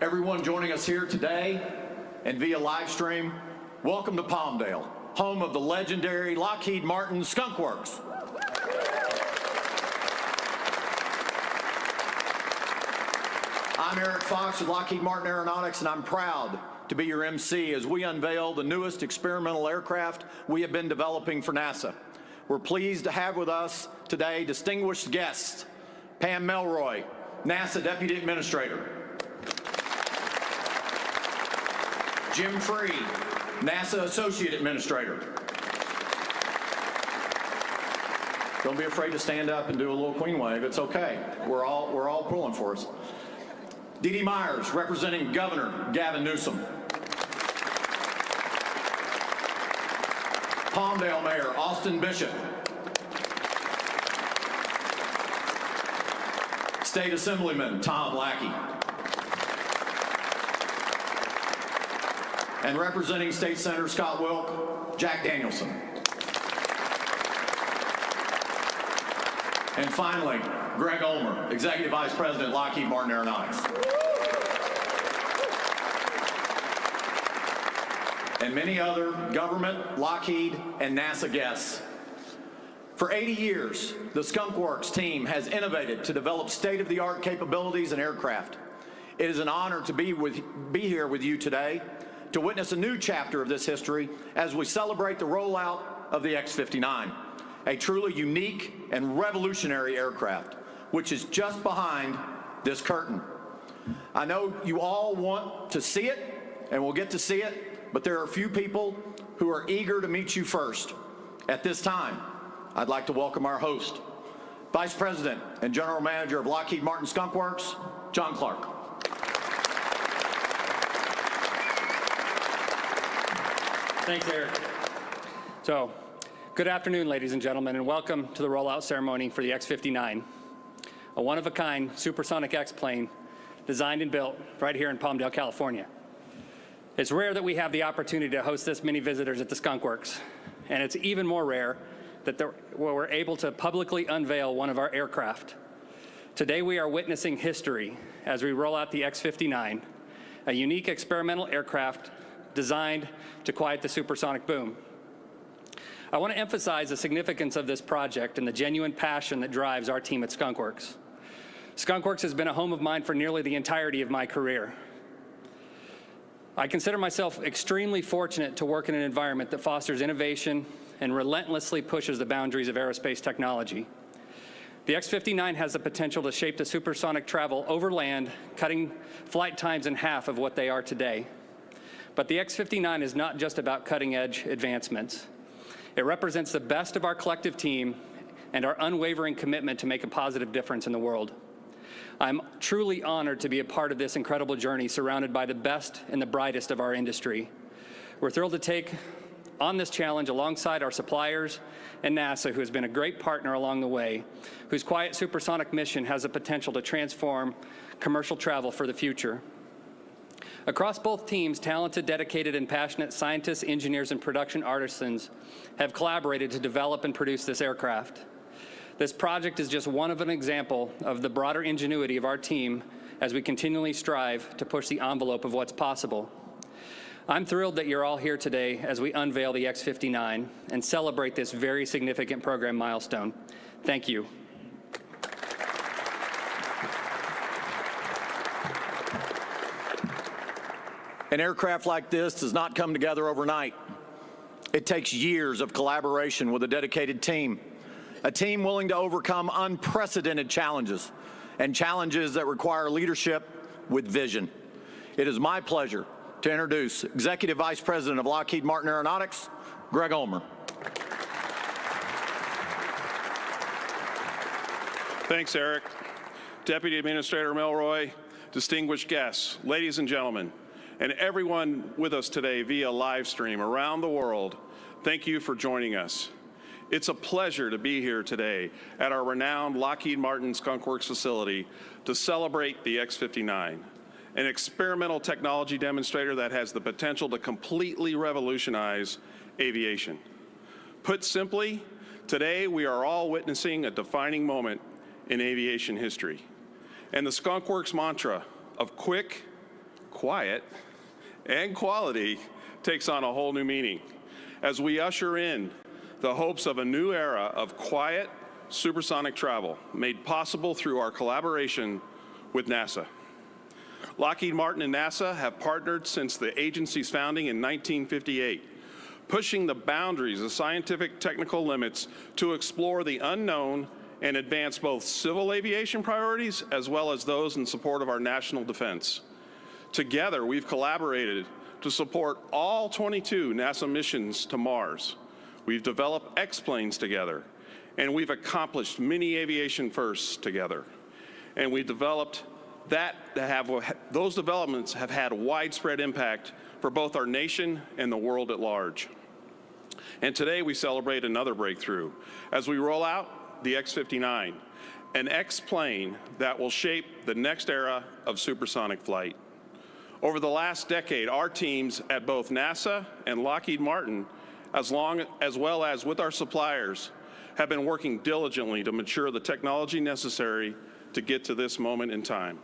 everyone joining us here today and via live stream, welcome to Palmdale, home of the legendary Lockheed Martin Skunk Works. I'm Eric Fox with Lockheed Martin Aeronautics, and I'm proud to be your MC as we unveil the newest experimental aircraft we have been developing for NASA. We're pleased to have with us today distinguished guests: Pam Melroy, NASA Deputy Administrator; Jim Free, NASA Associate Administrator. Don't be afraid to stand up and do a little queen wave. It's okay. We're all pulling for us. Dee Dee Myers, representing Governor Gavin Newsom. Palmdale Mayor Austin Bishop. State Assemblyman Tom Lackey. And representing State Senator Scott Wilk, Jack Danielson. And finally, Greg Ulmer, Executive Vice President, Lockheed Martin Aeronautics. And many other government, Lockheed, and NASA guests. For 80 years, the Skunk Works team has innovated to develop state-of-the-art capabilities and aircraft. It is an honor to be here with you today to witness a new chapter of this history as we celebrate the rollout of the X-59, a truly unique and revolutionary aircraft, which is just behind this curtain. I know you all want to see it, and we'll get to see it, but there are a few people who are eager to meet you first. At this time, I'd like to welcome our host, Vice President and General Manager of Lockheed Martin Skunk Works, John Clark. Thanks, Eric. So, good afternoon, ladies and gentlemen, and welcome to the rollout ceremony for the X-59, a one-of-a-kind supersonic X-plane designed and built right here in Palmdale, California. It's rare that we have the opportunity to host this many visitors at the Skunk Works, and it's even more rare that we're able to publicly unveil one of our aircraft. Today we are witnessing history as we roll out the X-59, a unique experimental aircraft designed to quiet the supersonic boom. I want to emphasize the significance of this project and the genuine passion that drives our team at Skunk Works. Skunk Works has been a home of mine for nearly the entirety of my career. I consider myself extremely fortunate to work in an environment that fosters innovation and relentlessly pushes the boundaries of aerospace technology. The X-59 has the potential to shape the supersonic travel over land, cutting flight times in half of what they are today. But the X-59 is not just about cutting-edge advancements. It represents the best of our collective team and our unwavering commitment to make a positive difference in the world. I'm truly honored to be a part of this incredible journey surrounded by the best and the brightest of our industry. We're thrilled to take on this challenge alongside our suppliers and NASA, who has been a great partner along the way, whose quiet supersonic mission has the potential to transform commercial travel for the future. Across both teams, talented, dedicated, and passionate scientists, engineers, and production artisans have collaborated to develop and produce this aircraft. This project is just one of an example of the broader ingenuity of our team as we continually strive to push the envelope of what's possible. I'm thrilled that you're all here today as we unveil the X-59 and celebrate this very significant program milestone. Thank you. An aircraft like this does not come together overnight. It takes years of collaboration with a dedicated team, a team willing to overcome unprecedented challenges and challenges that require leadership with vision. It is my pleasure to introduce Executive Vice President of Lockheed Martin Aeronautics, Greg Ulmer. Thanks, Eric. Deputy Administrator Melroy, distinguished guests, ladies and gentlemen, and everyone with us today via live stream around the world, thank you for joining us. It's a pleasure to be here today at our renowned Lockheed Martin Skunk Works facility to celebrate the X-59, an experimental technology demonstrator that has the potential to completely revolutionize aviation. Put simply, today we are all witnessing a defining moment in aviation history. And the Skunk Works mantra of quick, quiet, and quality takes on a whole new meaning as we usher in the hopes of a new era of quiet, supersonic travel made possible through our collaboration with NASA. Lockheed Martin and NASA have partnered since the agency's founding in 1958, pushing the boundaries of scientific technical limits to explore the unknown and advance both civil aviation priorities as well as those in support of our national defense. Together, we've collaborated to support all 22 NASA missions to Mars. We've developed X-planes together, and we've accomplished many aviation firsts together. And we developed those developments have had widespread impact for both our nation and the world at large. And today we celebrate another breakthrough as we roll out the X-59, an X-plane that will shape the next era of supersonic flight. Over the last decade, our teams at both NASA and Lockheed Martin, as well as with our suppliers, have been working diligently to mature the technology necessary to get to this moment in time.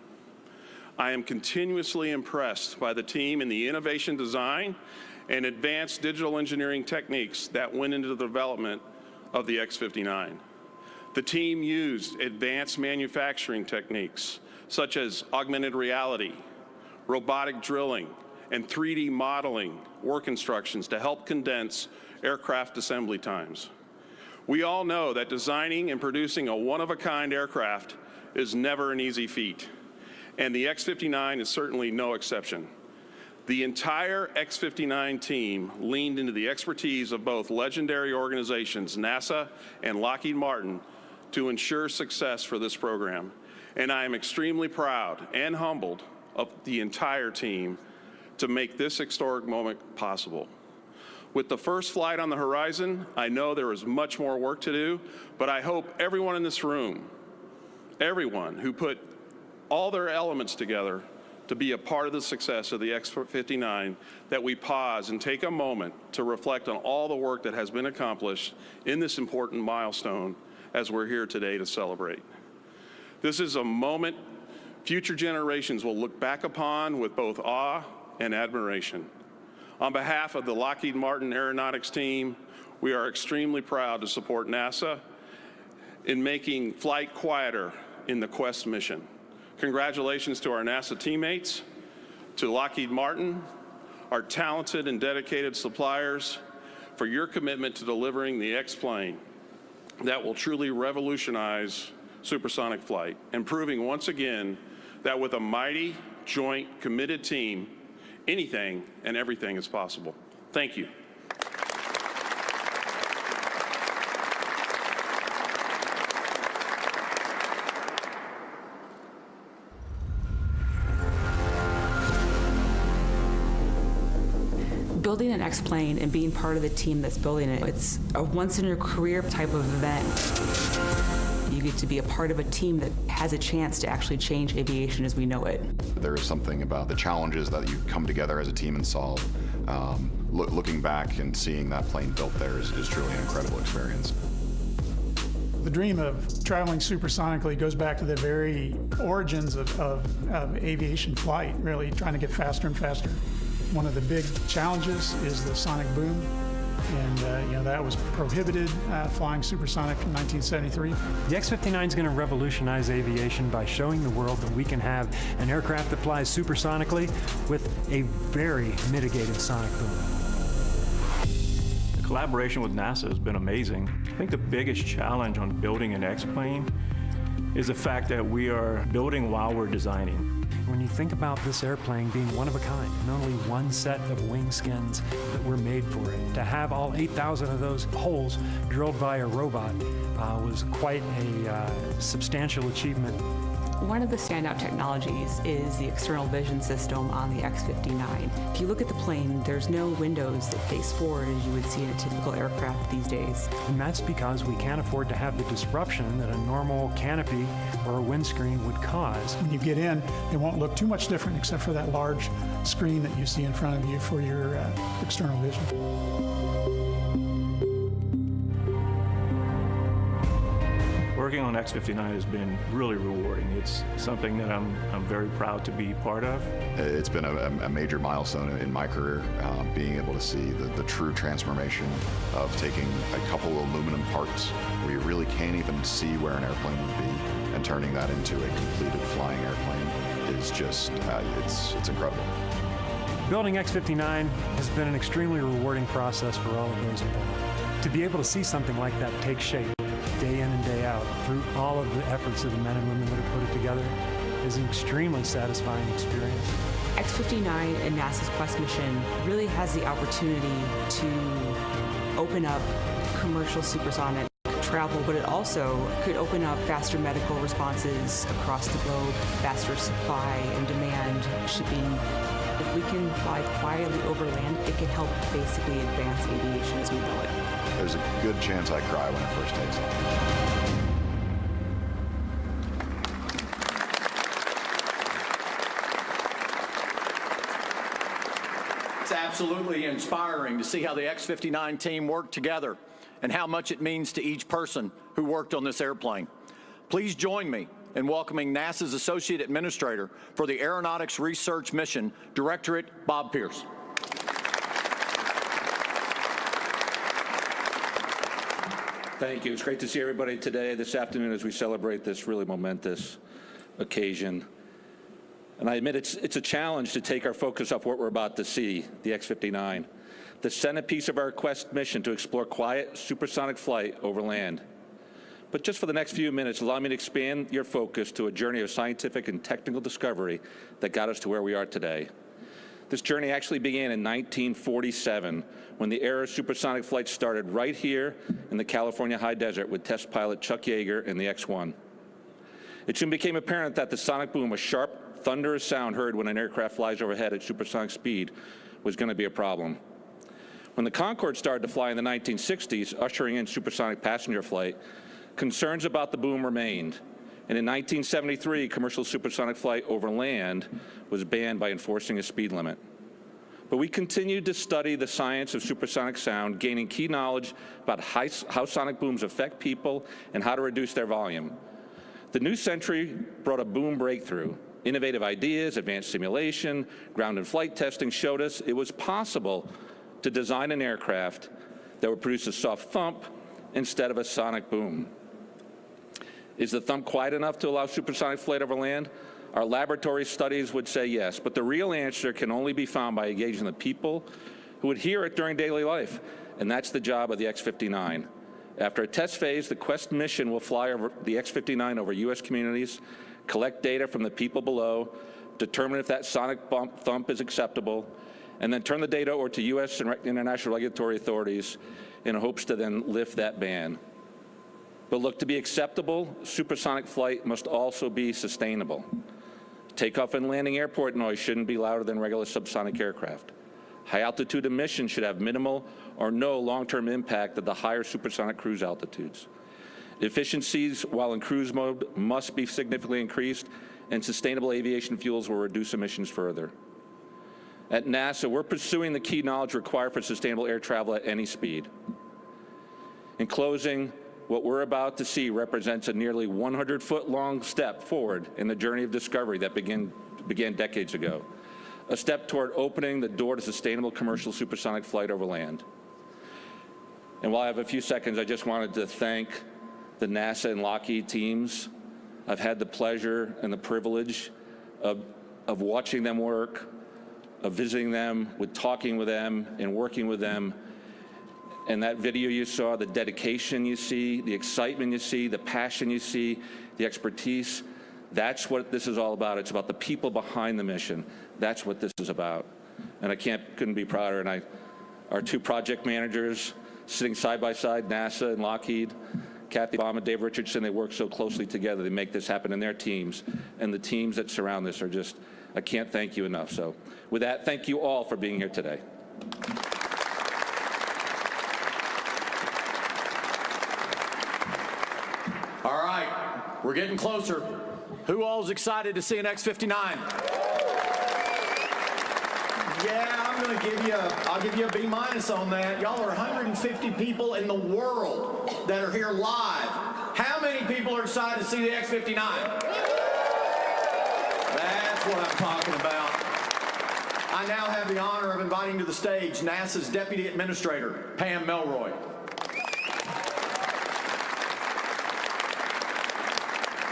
I am continuously impressed by the team and the innovation design and advanced digital engineering techniques that went into the development of the X-59. The team used advanced manufacturing techniques such as augmented reality, robotic drilling, and 3D modeling work instructions to help condense aircraft assembly times. We all know that designing and producing a one-of-a-kind aircraft is never an easy feat, and the X-59 is certainly no exception. The entire X-59 team leaned into the expertise of both legendary organizations, NASA and Lockheed Martin, to ensure success for this program. And I am extremely proud and humbled of the entire team to make this historic moment possible. With the first flight on the horizon, I know there is much more work to do, but I hope everyone in this room, everyone who put all their elements together to be a part of the success of the X-59, that we pause and take a moment to reflect on all the work that has been accomplished in this important milestone as we're here today to celebrate. This is a moment future generations will look back upon with both awe and admiration. On behalf of the Lockheed Martin Aeronautics team, we are extremely proud to support NASA in making flight quieter in the Quests mission. Congratulations to our NASA teammates, to Lockheed Martin, our talented and dedicated suppliers, for your commitment to delivering the X-plane that will truly revolutionize supersonic flight, and proving once again that with a mighty, joint, committed team, anything and everything is possible. Thank you. Building an X-plane and being part of the team that's building it, it's a once-in-your-career type of event. You get to be a part of a team that has a chance to actually change aviation as we know it. There is something about the challenges that you come together as a team and solve. Looking back and seeing that plane built there is truly an incredible experience. The dream of traveling supersonically goes back to the very origins of aviation flight, really trying to get faster and faster. One of the big challenges is the sonic boom, and that was prohibited flying supersonic in 1973. The X-59 is going to revolutionize aviation by showing the world that we can have an aircraft that flies supersonically with a very mitigated sonic boom. The collaboration with NASA has been amazing. I think the biggest challenge on building an X-plane is the fact that we are building while we're designing. When you think about this airplane being one of a kind, and only one set of wing skins that were made for it, to have all 8,000 of those holes drilled by a robot was quite a substantial achievement. One of the standout technologies is the external vision system on the X-59. If you look at the plane, there's no windows that face forward as you would see in a typical aircraft these days. And that's because we can't afford to have the disruption that a normal canopy or a windscreen would cause. When you get in, it won't look too much different except for that large screen that you see in front of you for your external vision. Working on X-59 has been really rewarding. It's something that I'm very proud to be part of. It's been a major milestone in my career, being able to see the true transformation of taking a couple of aluminum parts where you really can't even see where an airplane would be and turning that into a completed flying airplane is just, it's incredible. Building X-59 has been an extremely rewarding process for all of those involved. To be able to see something like that take shape day in and day out through all of the efforts of the men and women that have put it together is an extremely satisfying experience. X-59 and NASA's Quesst mission really has the opportunity to open up commercial supersonic travel, but it also could open up faster medical responses across the globe, faster supply and demand shipping. If we can fly quietly over land, it can help basically advance aviation as we know it. There's a good chance I cry when it first takes off. It's absolutely inspiring to see how the X-59 team worked together and how much it means to each person who worked on this airplane. Please join me in welcoming NASA's Associate Administrator for the Aeronautics Research Mission Directorate, Bob Pierce. Thank you. It's great to see everybody today, this afternoon, as we celebrate this really momentous occasion. And I admit it's a challenge to take our focus off what we're about to see, the X-59, the centerpiece of our Quesst mission to explore quiet supersonic flight over land. But just for the next few minutes, allow me to expand your focus to a journey of scientific and technical discovery that got us to where we are today. This journey actually began in 1947, when the era of supersonic flight started right here in the California high desert with test pilot Chuck Yeager in the X-1. It soon became apparent that the sonic boom, a sharp, thunderous sound heard when an aircraft flies overhead at supersonic speed, was going to be a problem. When the Concorde started to fly in the 1960s, ushering in supersonic passenger flight, concerns about the boom remained. And in 1973, commercial supersonic flight over land was banned by enforcing a speed limit. But we continued to study the science of supersonic sound, gaining key knowledge about how sonic booms affect people and how to reduce their volume. The new century brought a boom breakthrough. Innovative ideas, advanced simulation, ground and flight testing showed us it was possible to design an aircraft that would produce a soft thump instead of a sonic boom. Is the thump quiet enough to allow supersonic flight over land? Our laboratory studies would say yes, but the real answer can only be found by engaging the people who would hear it during daily life, and that's the job of the X-59. After a test phase, the Quesst mission will fly over the X-59 over U.S. communities, collect data from the people below, determine if that sonic thump is acceptable, and then turn the data over to U.S. and international regulatory authorities in hopes to then lift that ban. But look, to be acceptable, supersonic flight must also be sustainable. Takeoff and landing airport noise shouldn't be louder than regular subsonic aircraft. High-altitude emissions should have minimal or no long-term impact at the higher supersonic cruise altitudes. Efficiencies while in cruise mode must be significantly increased, and sustainable aviation fuels will reduce emissions further. At NASA, we're pursuing the key knowledge required for sustainable air travel at any speed. In closing, what we're about to see represents a nearly 100-foot-long step forward in the journey of discovery that began decades ago, a step toward opening the door to sustainable commercial supersonic flight over land. And while I have a few seconds, I just wanted to thank the NASA and Lockheed teams. I've had the pleasure and the privilege of watching them work, of visiting them, talking with them, and working with them. And that video you saw, the dedication you see, the excitement you see, the passion you see, the expertise, that's what this is all about. It's about the people behind the mission. That's what this is about. And I couldn't be prouder. And our two project managers sitting side by side, NASA and Lockheed, Kathy Baum and Dave Richardson, they work so closely together. They make this happen in their teams. And the teams that surround this are just, I can't thank you enough. So with that, thank you all for being here today. All right, we're getting closer. Who all is excited to see an X-59? Yeah, I'll give you a B- on that. Y'all are 150 people in the world that are here live. How many people are excited to see the X-59? That's what I'm talking about. I now have the honor of inviting to the stage NASA's Deputy Administrator, Pam Melroy.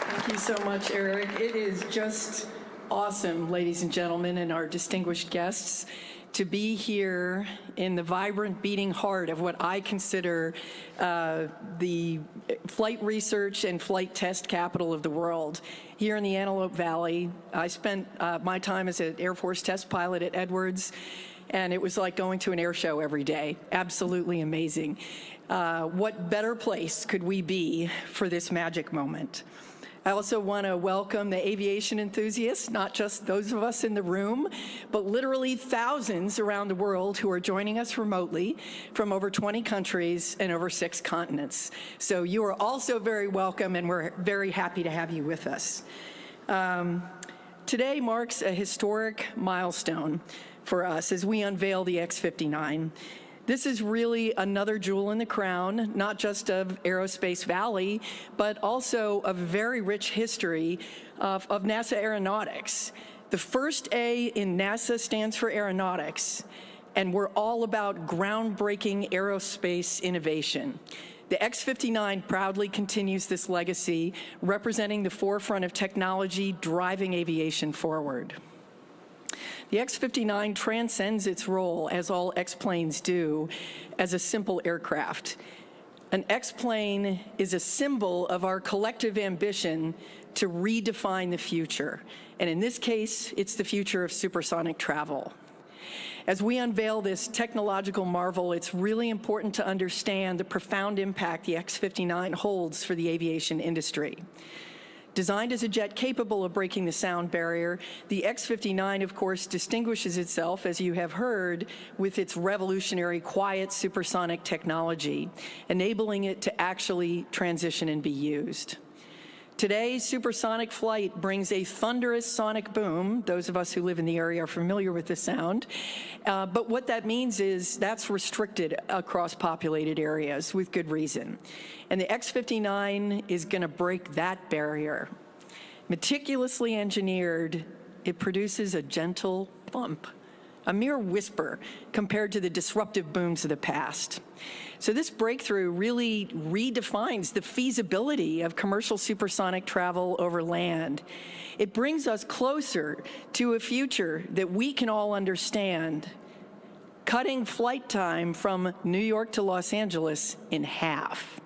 Thank you so much, Eric. It is just awesome, ladies and gentlemen, and our distinguished guests, to be here in the vibrant beating heart of what I consider the flight research and flight test capital of the world. Here in the Antelope Valley, I spent my time as an Air Force test pilot at Edwards, and it was like going to an air show every day. Absolutely amazing. What better place could we be for this magic moment? I also want to welcome the aviation enthusiasts, not just those of us in the room, but literally thousands around the world who are joining us remotely from over 20 countries and over 6 continents. So you are also very welcome, and we're very happy to have you with us. Today marks a historic milestone for us as we unveil the X-59. This is really another jewel in the crown, not just of Aerospace Valley, but also a very rich history of NASA aeronautics. The first A in NASA stands for aeronautics, and we're all about groundbreaking aerospace innovation. The X-59 proudly continues this legacy, representing the forefront of technology driving aviation forward. The X-59 transcends its role, as all X-planes do, as a simple aircraft. An X-plane is a symbol of our collective ambition to redefine the future. And in this case, it's the future of supersonic travel. As we unveil this technological marvel, it's really important to understand the profound impact the X-59 holds for the aviation industry. Designed as a jet capable of breaking the sound barrier, the X-59, of course, distinguishes itself, as you have heard, with its revolutionary quiet supersonic technology, enabling it to actually transition and be used. Today, supersonic flight brings a thunderous sonic boom. Those of us who live in the area are familiar with the sound. But what that means is that's restricted across populated areas with good reason. And the X-59 is going to break that barrier. Meticulously engineered, it produces a gentle thump, a mere whisper compared to the disruptive booms of the past. So this breakthrough really redefines the feasibility of commercial supersonic travel over land. It brings us closer to a future that we can all understand, cutting flight time from New York to Los Angeles in half.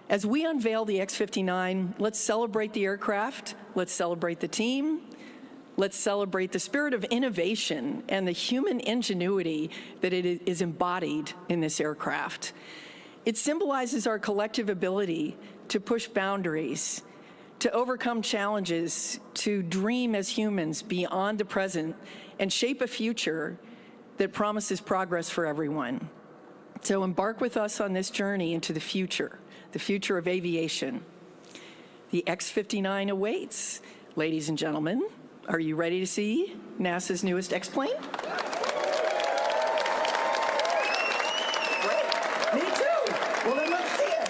As we unveil the X-59, let's celebrate the aircraft, let's celebrate the team, let's celebrate the spirit of innovation and the human ingenuity that it is embodied in this aircraft. It symbolizes our collective ability to push boundaries, to overcome challenges, to dream as humans beyond the present, and shape a future that promises progress for everyone. So embark with us on this journey into the future of aviation. The X-59 awaits. Ladies and gentlemen, are you ready to see NASA's newest X-plane? Great. Me too. Well, then let's see it.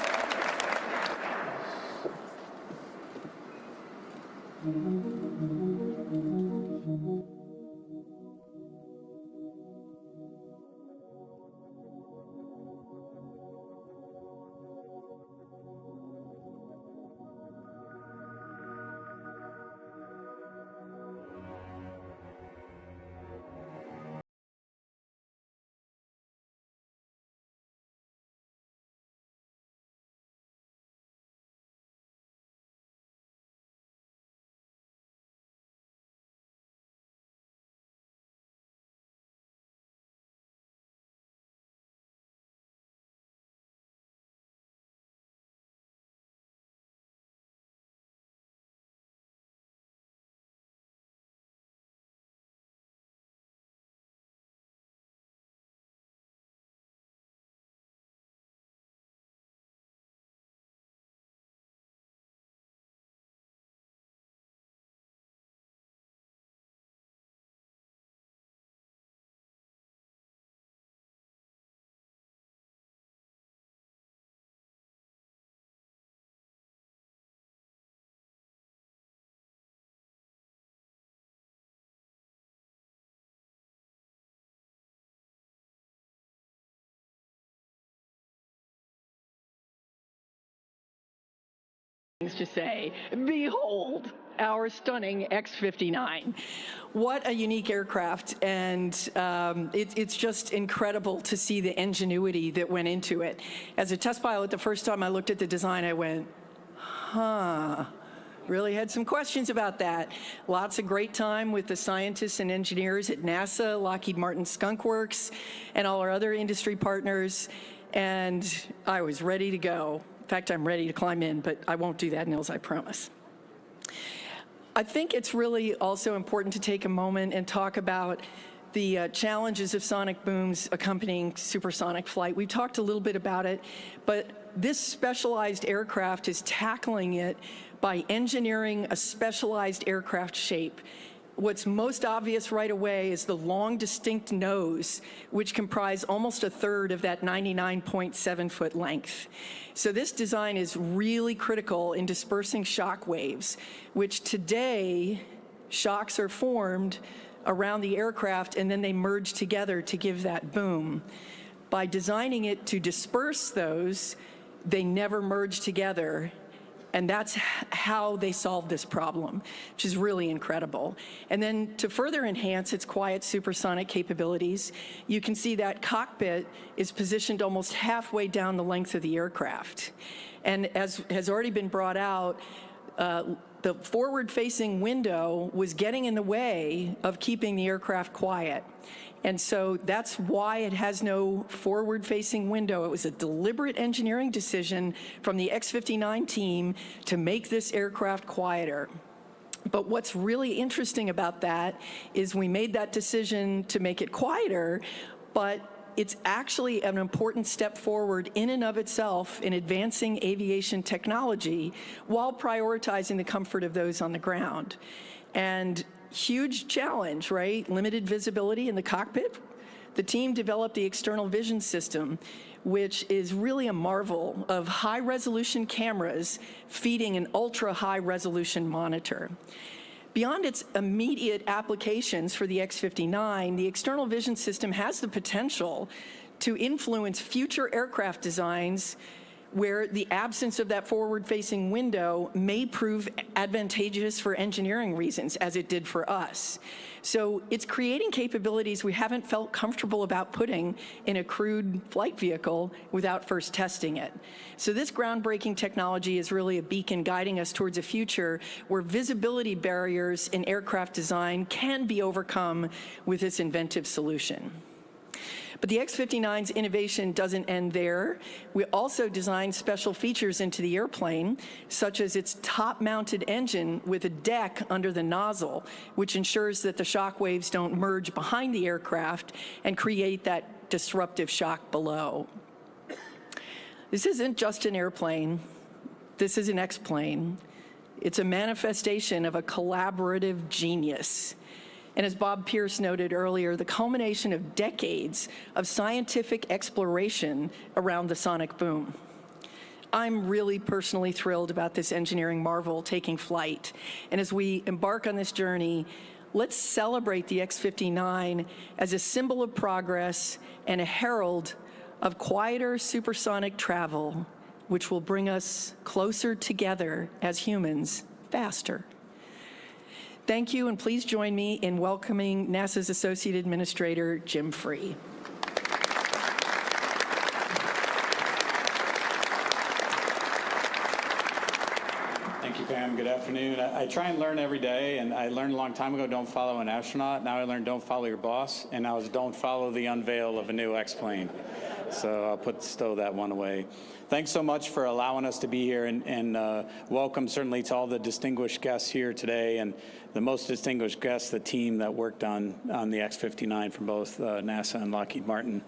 to say, behold, our stunning X-59. What a unique aircraft, and it's just incredible to see the ingenuity that went into it. As a test pilot, the first time I looked at the design, I went, huh. Really had some questions about that. Lots of great time with the scientists and engineers at NASA, Lockheed Martin Skunk Works, and all our other industry partners, and I was ready to go. In fact, I'm ready to climb in, but I won't do that, Nils, I promise. I think it's really also important to take a moment and talk about the challenges of sonic booms accompanying supersonic flight. We've talked a little bit about it, but this specialized aircraft is tackling it by engineering a specialized aircraft shape. What's most obvious right away is the long, distinct nose, which comprise almost a third of that 99.7-foot length. So this design is really critical in dispersing shock waves, which today, shocks are formed around the aircraft and then they merge together to give that boom. By designing it to disperse those, they never merge together. And that's how they solved this problem, which is really incredible. And then to further enhance its quiet supersonic capabilities, you can see that cockpit is positioned almost halfway down the length of the aircraft. And as has already been brought out, the forward-facing window was getting in the way of keeping the aircraft quiet. And so that's why it has no forward-facing window. It was a deliberate engineering decision from the X-59 team to make this aircraft quieter. But what's really interesting about that is we made that decision to make it quieter, but it's actually an important step forward in and of itself in advancing aviation technology while prioritizing the comfort of those on the ground. And huge challenge, right? Limited visibility in the cockpit. The team developed the external vision system, which is really a marvel of high-resolution cameras feeding an ultra-high-resolution monitor. Beyond its immediate applications for the X-59, the external vision system has the potential to influence future aircraft designs where the absence of that forward-facing window may prove advantageous for engineering reasons, as it did for us. So it's creating capabilities we haven't felt comfortable about putting in a crewed flight vehicle without first testing it. So this groundbreaking technology is really a beacon guiding us towards a future where visibility barriers in aircraft design can be overcome with this inventive solution. But the X-59's innovation doesn't end there. We also designed special features into the airplane, such as its top-mounted engine with a deck under the nozzle, which ensures that the shock waves don't merge behind the aircraft and create that disruptive shock below. This isn't just an airplane. This is an X-plane. It's a manifestation of a collaborative genius. And as Bob Pierce noted earlier, the culmination of decades of scientific exploration around the sonic boom. I'm really personally thrilled about this engineering marvel taking flight. And as we embark on this journey, let's celebrate the X-59 as a symbol of progress and a herald of quieter supersonic travel, which will bring us closer together as humans faster. Thank you, and please join me in welcoming NASA's Associate Administrator, Jim Free. Thank you, Pam. Good afternoon. I try and learn every day, and I learned a long time ago, don't follow an astronaut. Now I learned don't follow your boss, and now it's don't follow the unveil of a new X-plane. So I'll stow that one away. Thanks so much for allowing us to be here, and welcome certainly to all the distinguished guests here today, and the most distinguished guests, the team that worked on the X-59 from both NASA and Lockheed Martin.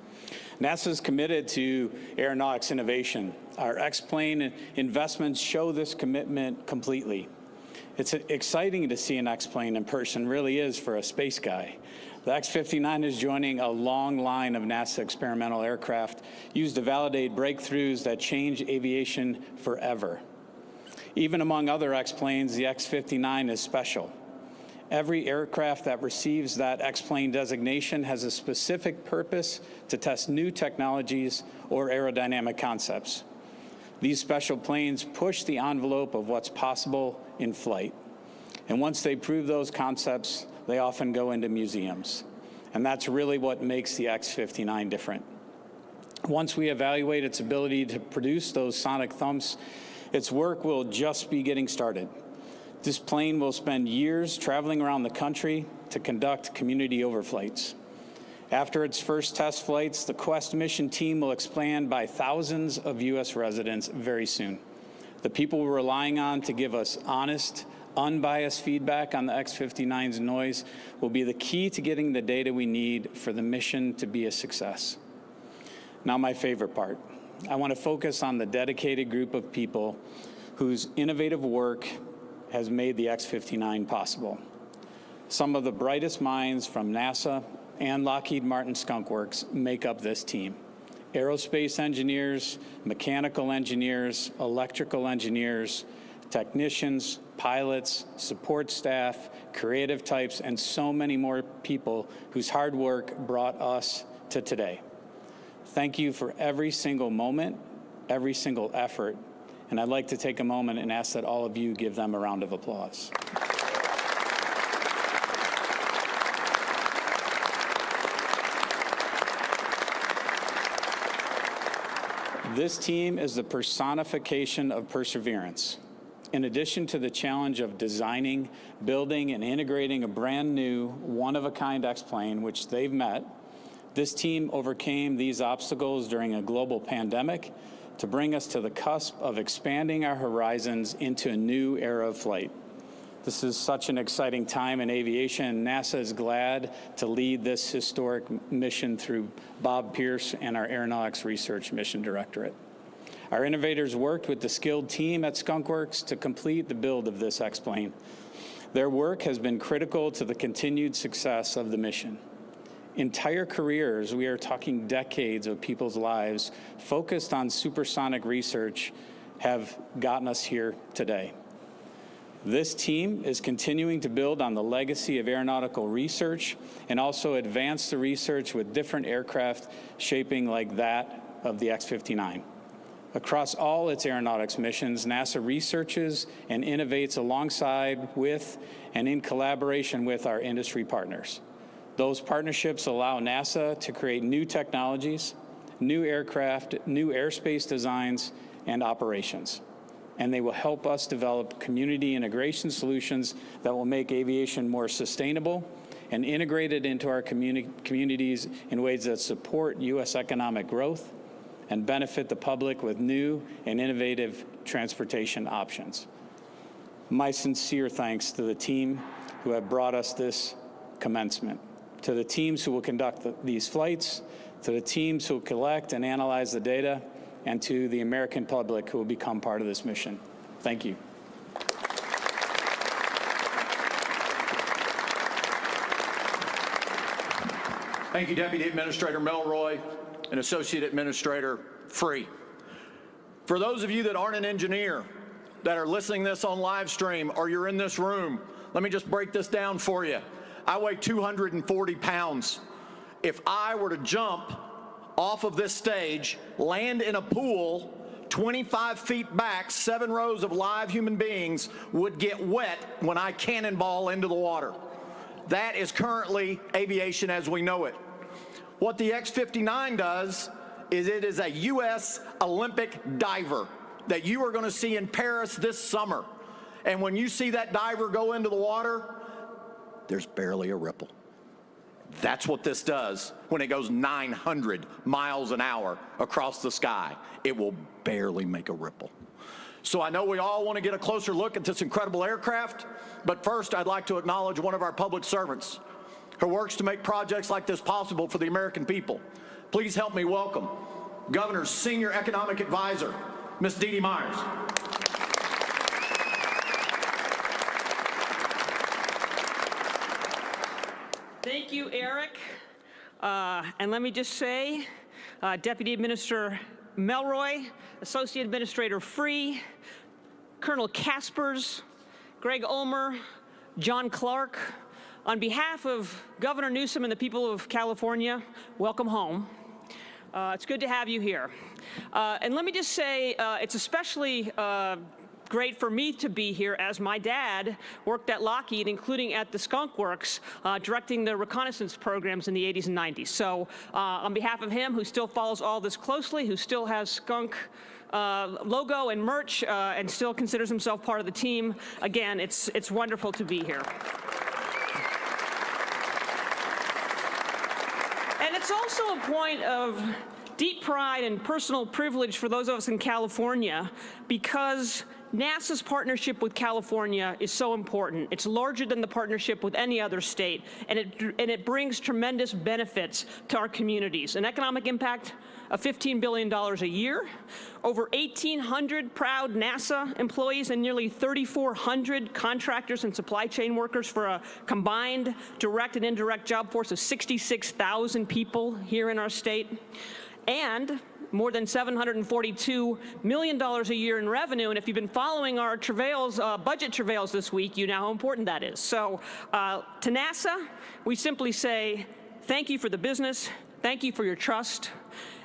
NASA is committed to aeronautics innovation. Our X-plane investments show this commitment completely. It's exciting to see an X-plane in person, really is for a space guy. The X-59 is joining a long line of NASA experimental aircraft used to validate breakthroughs that change aviation forever. Even among other X-planes, the X-59 is special. Every aircraft that receives that X-plane designation has a specific purpose to test new technologies or aerodynamic concepts. These special planes push the envelope of what's possible in flight. And once they prove those concepts, they often go into museums. And that's really what makes the X-59 different. Once we evaluate its ability to produce those sonic thumps, its work will just be getting started. This plane will spend years traveling around the country to conduct community overflights. After its first test flights, the Quesst mission team will expand by thousands of U.S. residents very soon. The people we're relying on to give us honest, unbiased feedback on the X-59's noise will be the key to getting the data we need for the mission to be a success. Now, my favorite part. I want to focus on the dedicated group of people whose innovative work has made the X-59 possible. Some of the brightest minds from NASA and Lockheed Martin Skunk Works make up this team. Aerospace engineers, mechanical engineers, electrical engineers, technicians, pilots, support staff, creative types, and so many more people whose hard work brought us to today. Thank you for every single moment, every single effort, and I'd like to take a moment and ask that all of you give them a round of applause. This team is the personification of perseverance. In addition to the challenge of designing, building, and integrating a brand new, one-of-a-kind X-plane, which they've met, this team overcame these obstacles during a global pandemic to bring us to the cusp of expanding our horizons into a new era of flight. This is such an exciting time in aviation, and NASA is glad to lead this historic mission through Bob Pierce and our Aeronautics Research Mission Directorate. Our innovators worked with the skilled team at Skunk Works to complete the build of this X-plane. Their work has been critical to the continued success of the mission. Entire careers, we are talking decades of people's lives, focused on supersonic research have gotten us here today. This team is continuing to build on the legacy of aeronautical research and also advance the research with different aircraft shaping like that of the X-59. Across all its aeronautics missions, NASA researches and innovates alongside with and in collaboration with our industry partners. Those partnerships allow NASA to create new technologies, new aircraft, new airspace designs, and operations. And they will help us develop community integration solutions that will make aviation more sustainable and integrated into our communities in ways that support U.S. economic growth and benefit the public with new and innovative transportation options. My sincere thanks to the team who have brought us this commencement, to the teams who will conduct these flights, to the teams who will collect and analyze the data, and to the American public who will become part of this mission. Thank you. Thank you, Deputy Administrator Melroy and Associate Administrator Free. For those of you that aren't an engineer, that are listening to this on live stream, or you're in this room, let me just break this down for you. I weigh 240 pounds. If I were to jump off of this stage, land in a pool 25 feet back, 7 rows of live human beings would get wet when I cannonball into the water. That is currently aviation as we know it. What the X-59 does is it is a U.S. Olympic diver that you are going to see in Paris this summer. And when you see that diver go into the water, there's barely a ripple. That's what this does when it goes 900 miles an hour across the sky. It will barely make a ripple. So I know we all want to get a closer look at this incredible aircraft, but first I'd like to acknowledge one of our public servants who works to make projects like this possible for the American people. Please help me welcome Governor's Senior Economic Advisor, Ms. Dee Dee Myers. Thank you, Eric. And let me just say, Deputy Administrator Melroy, Associate Administrator Free, Colonel Kaspers, Greg Ulmer, John Clark, on behalf of Governor Newsom and the people of California, welcome home. It's good to have you here. And let me just say, it's especially great for me to be here, as my dad worked at Lockheed, including at the Skunk Works, directing the reconnaissance programs in the 80s and 90s. So on behalf of him, who still follows all this closely, who still has Skunk logo and merch, and still considers himself part of the team, again, it's wonderful to be here. And it's also a point of deep pride and personal privilege for those of us in California, because NASA's partnership with California is so important. It's larger than the partnership with any other state, and it brings tremendous benefits to our communities. An economic impact of $15 billion a year, over 1,800 proud NASA employees, and nearly 3,400 contractors and supply chain workers, for a combined direct and indirect job force of 66,000 people here in our state. And more than $742 million a year in revenue. And if you've been following our travails, budget travails this week, you know how important that is. So to NASA, we simply say, thank you for the business, thank you for your trust,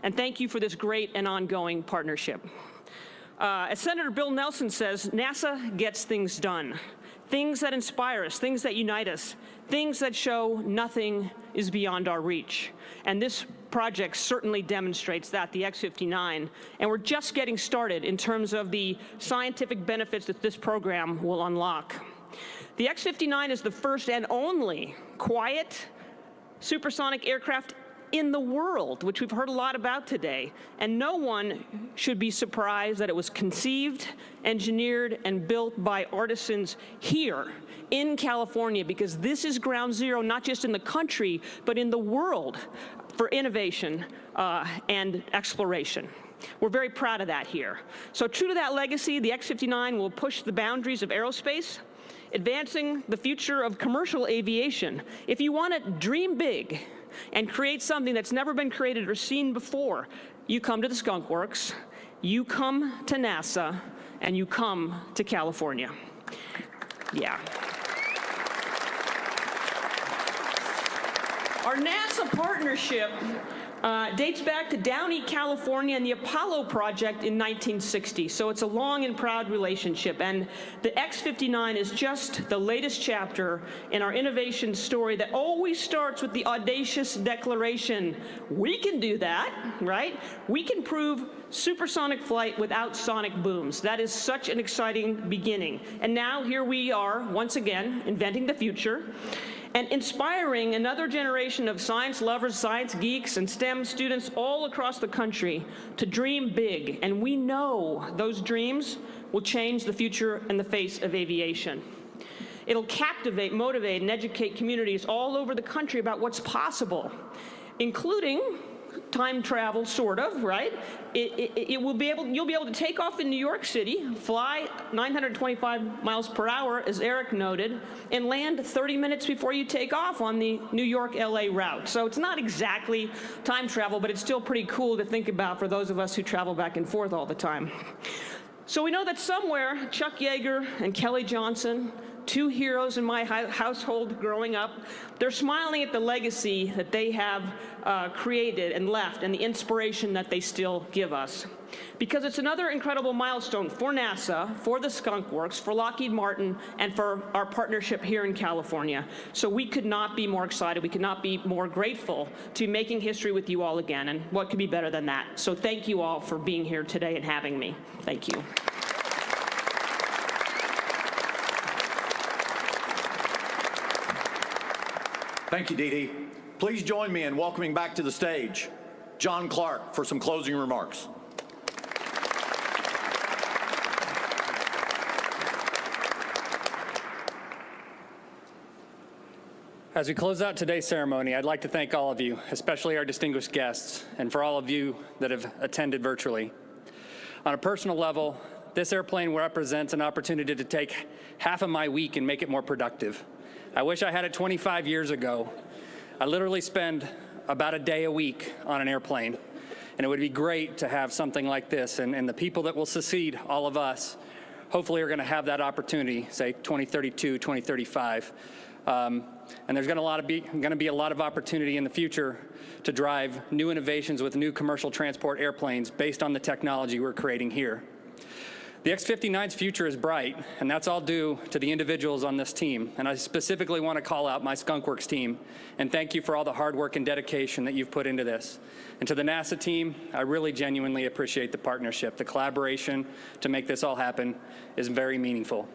and thank you for this great and ongoing partnership. As Senator Bill Nelson says, NASA gets things done. Things that inspire us, things that unite us, things that show nothing is beyond our reach. And this project certainly demonstrates that, the X-59, and we're just getting started in terms of the scientific benefits that this program will unlock. The X-59 is the first and only quiet supersonic aircraft in the world, which we've heard a lot about today, and no one should be surprised that it was conceived, engineered, and built by artisans here in California, because this is ground zero, not just in the country, but in the world, for innovation and exploration. We're very proud of that here. So true to that legacy, the X-59 will push the boundaries of aerospace, advancing the future of commercial aviation. If you want to dream big and create something that's never been created or seen before, you come to the Skunk Works, you come to NASA, and you come to California. Yeah. Our NASA partnership dates back to Downey, California, and the Apollo project in 1960. So it's a long and proud relationship. And the X-59 is just the latest chapter in our innovation story that always starts with the audacious declaration, we can do that, right? We can prove supersonic flight without sonic booms. That is such an exciting beginning. And now here we are, once again, inventing the future and inspiring another generation of science lovers, science geeks, and STEM students all across the country to dream big. And we know those dreams will change the future and the face of aviation. It'll captivate, motivate, and educate communities all over the country about what's possible, including time travel, sort of, right? You'll be able to take off in New York City, fly 925 miles per hour, as Eric noted, and land 30 minutes before you take off on the New York-LA route. So it's not exactly time travel, but it's still pretty cool to think about for those of us who travel back and forth all the time. So we know that somewhere, Chuck Yeager and Kelly Johnson, two heroes in my household growing up, they're smiling at the legacy that they have created and left, and the inspiration that they still give us. Because it's another incredible milestone for NASA, for the Skunk Works, for Lockheed Martin, and for our partnership here in California. So we could not be more excited, we could not be more grateful to be making history with you all again, and what could be better than that? So thank you all for being here today and having me. Thank you. Thank you, Dee Dee. Please join me in welcoming back to the stage John Clark for some closing remarks. As we close out today's ceremony, I'd like to thank all of you, especially our distinguished guests, and for all of you that have attended virtually. On a personal level, this airplane represents an opportunity to take half of my week and make it more productive. I wish I had it 25 years ago. I literally spend about a day a week on an airplane, and it would be great to have something like this, and the people that will succeed, all of us, hopefully are going to have that opportunity, say 2032, 2035. and there's going to be a lot of opportunity in the future to drive new innovations with new commercial transport airplanes based on the technology we're creating here. The X-59's future is bright, and that's all due to the individuals on this team. And I specifically want to call out my Skunk Works team and thank you for all the hard work and dedication that you've put into this. And to the NASA team, I really genuinely appreciate the partnership. The collaboration to make this all happen is very meaningful.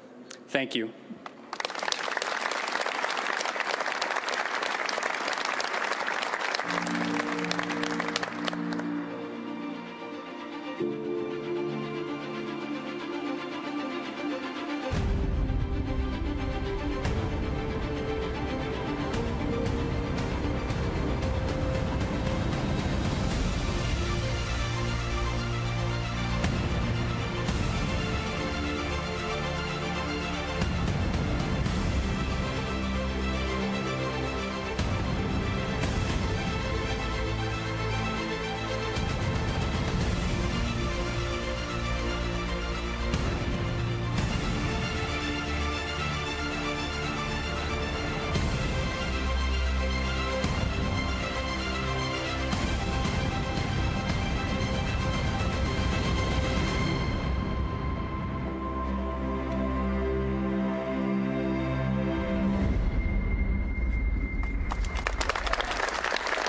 Thank you.